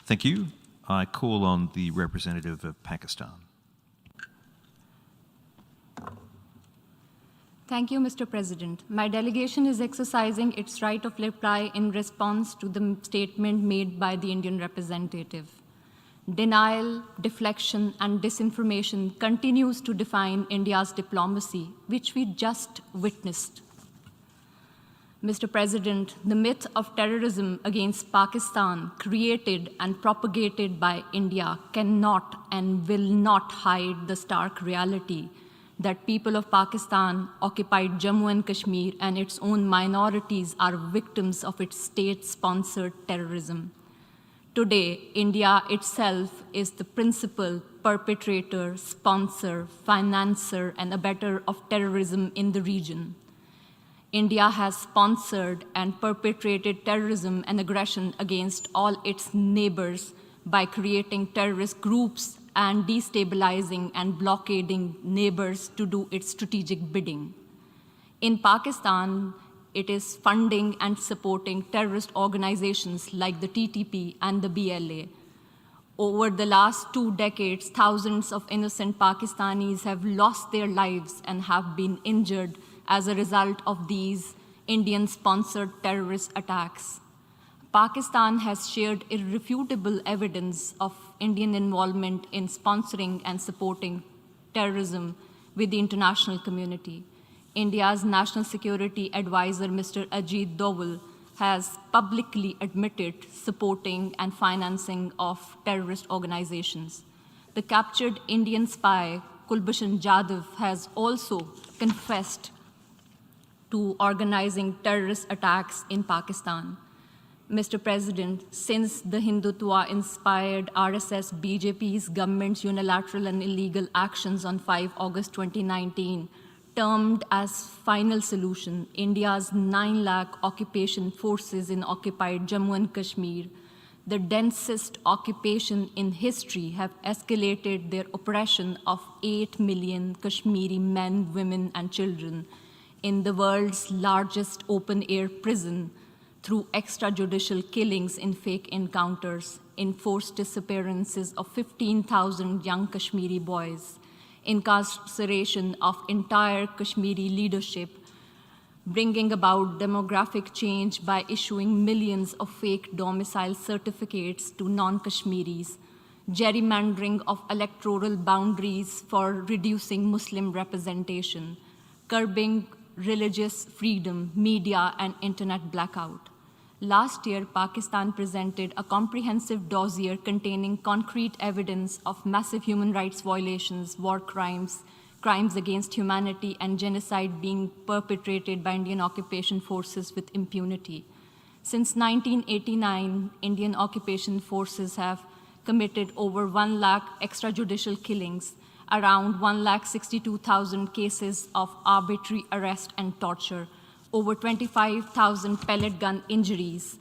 Thank you. I call on the representative of Pakistan. Thank you, Mr. President. My delegation is exercising its right of reply in response to the statement made by the Indian representative. Denial, deflection, and disinformation continues to define India's diplomacy, which we just witnessed. Mr. President, the myth of terrorism against Pakistan, created and propagated by India, cannot and will not hide the stark reality that people of Pakistan occupied Jammu and Kashmir and its own minorities are victims of its state-sponsored terrorism. Today, India itself is the principal perpetrator, sponsor, financer, and abettor of terrorism in the region. India has sponsored and perpetrated terrorism and aggression against all its neighbors by creating terrorist groups and destabilizing and blockading neighbors to do its strategic bidding. In Pakistan, it is funding and supporting terrorist organizations like the TTP and the BLA. Over the last 2 decades, thousands of innocent Pakistanis have lost their lives and have been injured as a result of these Indian-sponsored terrorist attacks. Pakistan has shared irrefutable evidence of Indian involvement in sponsoring and supporting terrorism with the international community. India's National Security Advisor, Mr. Ajit Doval, has publicly admitted supporting and financing of terrorist organizations. The captured Indian spy, Kulbhushan Jadhav, has also confessed to organizing terrorist attacks in Pakistan. Mr. President, since the Hindutva-inspired RSS BJP's government's unilateral and illegal actions on 5 August 2019, termed as final solution, India's 9 lakh occupation forces in occupied Jammu and Kashmir, the densest occupation in history, have escalated their oppression of 8 million Kashmiri men, women, and children in the world's largest open-air prison through extrajudicial killings in fake encounters, enforced disappearances of 15,000 young Kashmiri boys, incarceration of entire Kashmiri leadership, bringing about demographic change by issuing millions of fake domicile certificates to non-Kashmiris, gerrymandering of electoral boundaries for reducing Muslim representation, curbing religious freedom, media, and internet blackout. Last year, Pakistan presented a comprehensive dossier containing concrete evidence of massive human rights violations, war crimes, crimes against humanity, and genocide being perpetrated by Indian occupation forces with impunity. Since 1989, Indian occupation forces have committed over 1 lakh extrajudicial killings, around 1,62,000 cases of arbitrary arrest and torture, over 25,000 pellet gun injuries,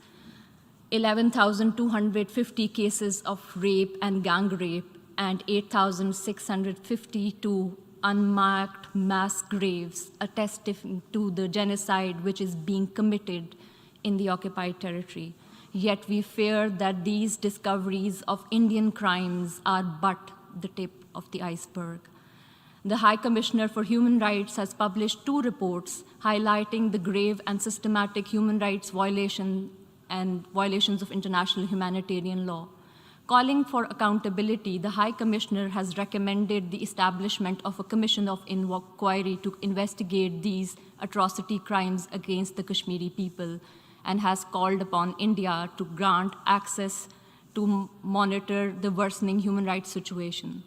11,250 cases of rape and gang rape, and 8,652 unmarked mass graves, attesting to the genocide which is being committed in the occupied territory. Yet we fear that these discoveries of Indian crimes are but the tip of the iceberg. The High Commissioner for Human Rights has published 2 reports highlighting the grave and systematic human rights violations of international humanitarian law. Calling for accountability, the High Commissioner has recommended the establishment of a commission of inquiry to investigate these atrocity crimes against the Kashmiri people and has called upon India to grant access to monitor the worsening human rights situation.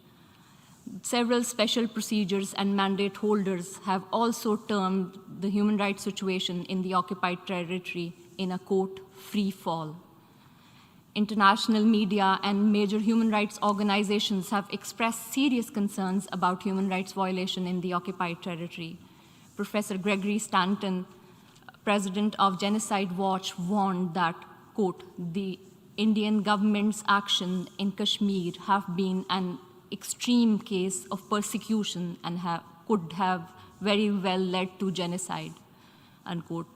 Several special procedures and mandate holders have also termed the human rights situation in the occupied territory in a, quote, free fall. International media and major human rights organizations have expressed serious concerns about human rights violation in the occupied territory. Professor Gregory Stanton, president of Genocide Watch, warned that, quote, the Indian government's action in Kashmir have been an extreme case of persecution and could have very well led to genocide, unquote.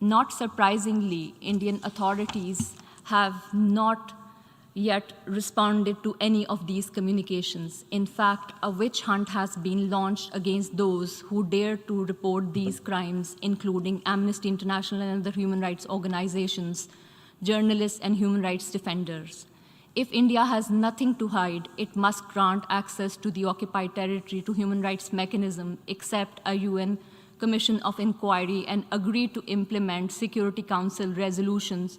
Not surprisingly, Indian authorities have not yet responded to any of these communications. In fact, a witch hunt has been launched against those who dare to report these crimes, including Amnesty International and other human rights organizations, journalists, and human rights defenders. If India has nothing to hide, it must grant access to the occupied territory to human rights mechanism, accept a UN Commission of Inquiry, and agree to implement Security Council resolutions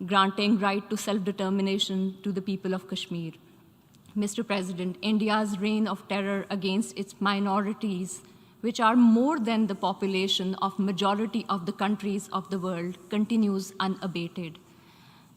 granting right to self-determination to the people of Kashmir. Mr. President, India's reign of terror against its minorities, which are more than the population of majority of the countries of the world, continues unabated.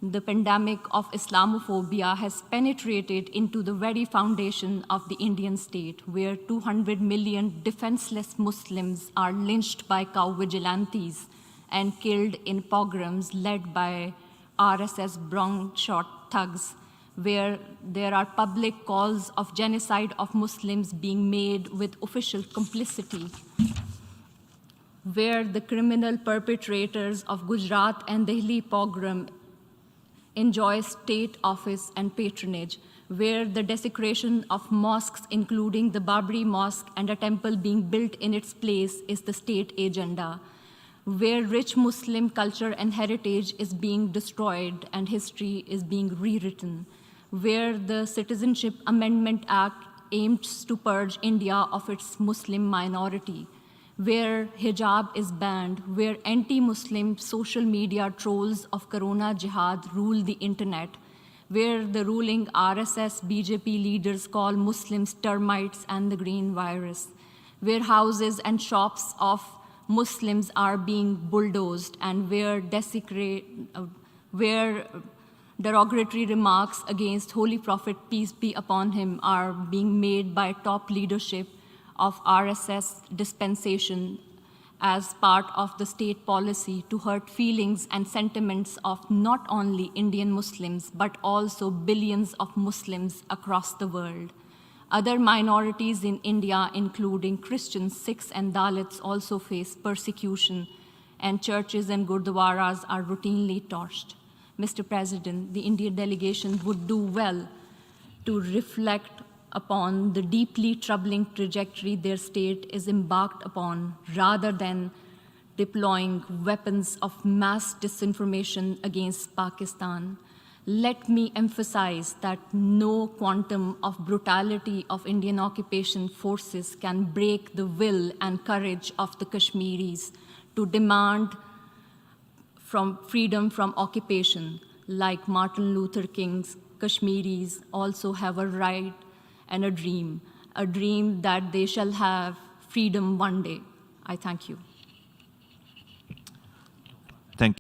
The pandemic of Islamophobia has penetrated into the very foundation of the Indian state, where 200 million defenseless Muslims are lynched by cow vigilantes and killed in pogroms led by RSS brown-shot thugs, where there are public calls of genocide of Muslims being made with official complicity, where the criminal perpetrators of Gujarat and Delhi pogrom enjoy state office and patronage, where the desecration of mosques, including the Babri Mosque and a temple being built in its place, is the state agenda, where rich Muslim culture and heritage is being destroyed and history is being rewritten, where the Citizenship Amendment Act aims to purge India of its Muslim minority, where hijab is banned, where anti-Muslim social media trolls of Corona Jihad rule the internet, where the ruling RSS BJP leaders call Muslims termites and the green virus, where houses and shops of Muslims are being bulldozed, and where derogatory remarks against Holy Prophet, peace be upon him, are being made by top leadership of RSS dispensation as part of the state policy to hurt feelings and sentiments of not only Indian Muslims, but also billions of Muslims across the world. Other minorities in India, including Christians, Sikhs, and Dalits, also face persecution, and churches and gurdwaras are routinely torched. Mr. President, the Indian delegation would do well to reflect upon the deeply troubling trajectory their state is embarked upon, rather than deploying weapons of mass disinformation against Pakistan. Let me emphasize that no quantum of brutality of Indian occupation forces can break the will and courage of the Kashmiris to demand freedom from occupation. Like Martin Luther King's, Kashmiris also have a right and a dream that they shall have freedom one day. I thank you.